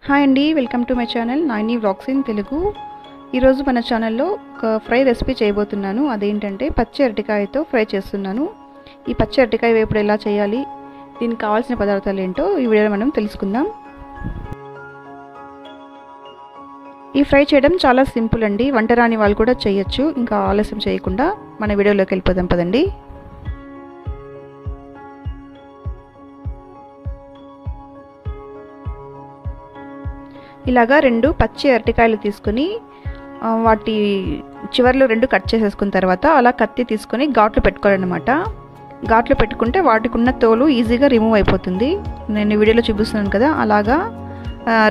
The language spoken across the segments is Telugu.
హాయ్ అండి, welcome to my channel Nani vlogs in Telugu. ఈరోజు మన ఛానల్లో ఒక ఫ్రై రెసిపీ చేయబోతున్నాను. అదేంటంటే పచ్చి అరటికాయతో ఫ్రై చేస్తున్నాను. ఈ పచ్చి అరటికాయ వేపుడు ఎలా చేయాలి, దీనికి కావాల్సిన పదార్థాలు ఏంటో ఈ వీడియోలో మనం తెలుసుకుందాం. ఈ ఫ్రై చేయడం చాలా సింపుల్ అండి, వంట రాని వాళ్ళు కూడా చేయొచ్చు. ఇంకా ఆలస్యం చేయకుండా మన వీడియోలోకి వెళ్ళిపోదాం పదండి. ఇలాగా 2 పచ్చి అరటికాయలు తీసుకొని వాటి చివర్లు 2 కట్ చేసేసుకున్న తర్వాత అలా కత్తి తీసుకొని ఘాట్లు పెట్టుకోవాలన్నమాట. ఘాట్లు పెట్టుకుంటే వాటికి ఉన్న తోలు ఈజీగా రిమూవ్ అయిపోతుంది. నేను వీడియోలో చూపిస్తున్నాను కదా, అలాగా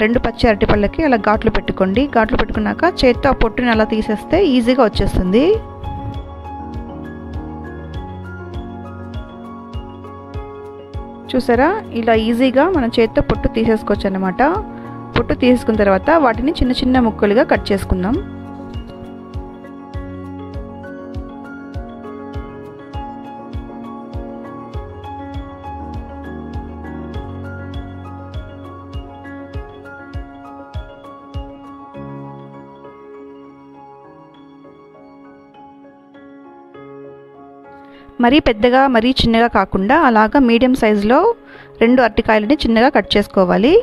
2 పచ్చి అరటిపళ్ళకి అలా ఘాట్లు పెట్టుకోండి. ఘాట్లు పెట్టుకున్నాక చేత్తో ఆ పొట్టుని అలా తీసేస్తే ఈజీగా వచ్చేస్తుంది. చూసారా, ఇలా ఈజీగా మన చేత్తో పొట్టు తీసేసుకోవచ్చు అన్నమాట. పొట్టు తీసుకున్న తర్వాత వాటిని చిన్న చిన్న ముక్కలుగా కట్ చేసుకుందాం. మరీ పెద్దగా మరీ చిన్నగా కాకుండా అలాగా మీడియం సైజులో 2 అరటికాయలని చిన్నగా కట్ చేసుకోవాలి.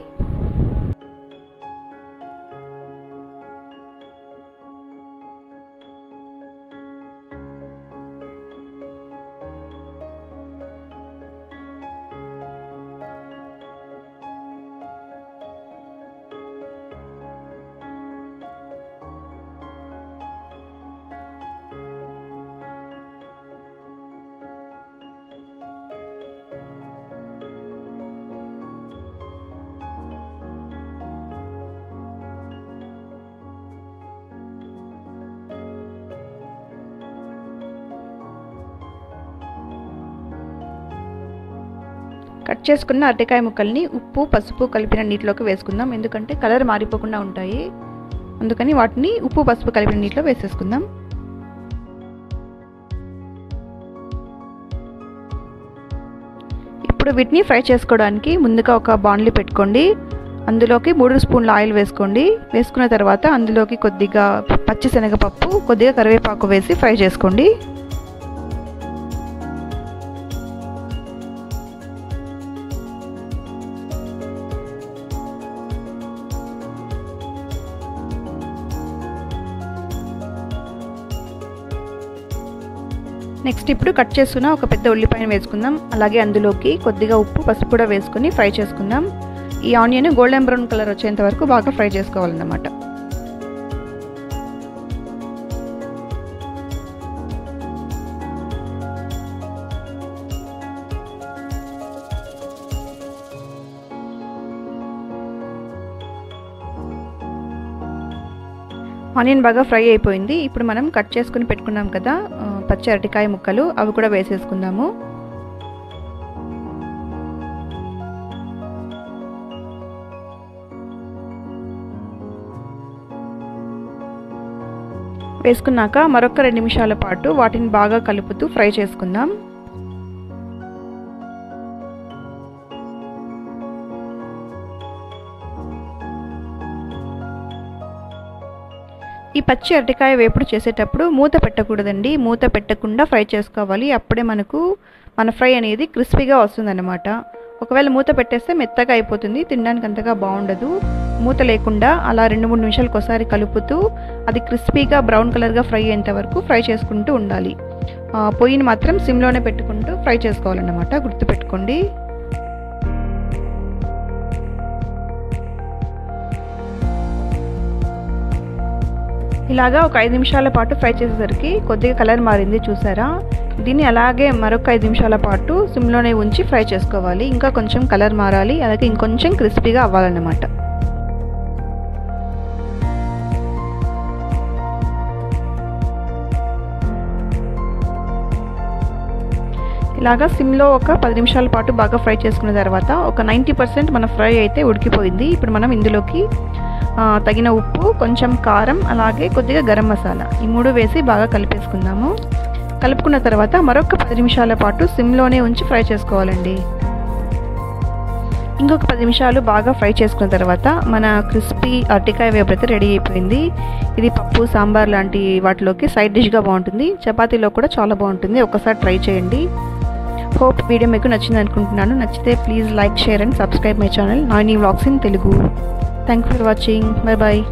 కట్ చేసుకున్న అరటికాయ ముక్కల్ని ఉప్పు పసుపు కలిపిన నీటిలోకి వేసుకుందాం. ఎందుకంటే కలర్ మారిపోకుండా ఉంటాయి, అందుకని వాటిని ఉప్పు పసుపు కలిపిన నీటిలో వేసేసుకుందాం. ఇప్పుడు వీటిని ఫ్రై చేసుకోవడానికి ముందుగా ఒక బాండ్లీ పెట్టుకోండి. అందులోకి 3 స్పూన్ల ఆయిల్ వేసుకోండి. వేసుకున్న తర్వాత అందులోకి కొద్దిగా పచ్చి శనగపప్పు, కొద్దిగా కరివేపాకు వేసి ఫ్రై చేసుకోండి. నెక్స్ట్ ఇప్పుడు కట్ చేసుకున్న ఒక పెద్ద ఉల్లిపాయను వేసుకుందాం. అలాగే అందులోకి కొద్దిగా ఉప్పు పసుపు కూడా వేసుకొని ఫ్రై చేసుకుందాం. ఈ ఆనియన్ గోల్డెన్ బ్రౌన్ కలర్ వచ్చేంత వరకు బాగా ఫ్రై చేసుకోవాలన్నమాట. ఆనియన్ బాగా ఫ్రై అయిపోయింది. ఇప్పుడు మనం కట్ చేసుకుని పెట్టుకున్నాం కదా పచ్చి అరటికాయ ముక్కలు, అవి కూడా వేసేసుకుందాము. వేసుకున్నాక మరొక 2 నిమిషాల పాటు వాటిని బాగా కలుపుతూ ఫ్రై చేసుకుందాం. ఈ పచ్చి అరటికాయ వేపుడు చేసేటప్పుడు మూత పెట్టకూడదండి. మూత పెట్టకుండా ఫ్రై చేసుకోవాలి. అప్పుడే మన ఫ్రై అనేది క్రిస్పీగా వస్తుందన్నమాట. ఒకవేళ మూత పెట్టేస్తే మెత్తగా అయిపోతుంది, తినడానికి అంతగా బాగుండదు. మూత లేకుండా అలా 2-3 నిమిషాలకు ఒకసారి కలుపుతూ అది క్రిస్పీగా బ్రౌన్ కలర్గా ఫ్రై అయ్యేంత వరకు ఫ్రై చేసుకుంటూ ఉండాలి. పొయ్యిని మాత్రం సిమ్లోనే పెట్టుకుంటూ ఫ్రై చేసుకోవాలన్నమాట, గుర్తుపెట్టుకోండి. ఇలాగా ఒక 5 నిమిషాల పాటు ఫ్రై చేసేసరికి కొద్దిగా కలర్ మారింది, చూసారా. దీన్ని అలాగే మరొక 5 నిమిషాల పాటు సిమ్లోనే ఉంచి ఫ్రై చేసుకోవాలి. ఇంకా కొంచెం కలర్ మారాలి, అలాగే ఇంకొంచెం క్రిస్పీగా అవ్వాలన్నమాట. ఇలాగా సిమ్లో ఒక 10 నిమిషాల పాటు బాగా ఫ్రై చేసుకున్న తర్వాత ఒక 90% మన ఫ్రై అయితే ఉడికిపోయింది. ఇప్పుడు మనం ఇందులోకి తగిన ఉప్పు, కొంచెం కారం, అలాగే కొద్దిగా గరం మసాలా, ఈ 3 వేసి బాగా కలిపేసుకుందాము. కలుపుకున్న తర్వాత మరొక 10 నిమిషాల పాటు సిమ్లోనే ఉంచి ఫ్రై చేసుకోవాలండి. ఇంకొక 10 నిమిషాలు బాగా ఫ్రై చేసుకున్న తర్వాత మన క్రిస్పీ అరటికాయ వేపుడు అయితే రెడీ అయిపోయింది. ఇది పప్పు సాంబార్ లాంటి వాటిలోకి సైడ్ డిష్గా బాగుంటుంది, చపాతీలో కూడా చాలా బాగుంటుంది. ఒకసారి ట్రై చేయండి. హోప్ వీడియో మీకు నచ్చింది అనుకుంటున్నాను. నచ్చితే please like, share and subscribe my channel Nani vlogs in Telugu. Thank you for watching. Bye bye.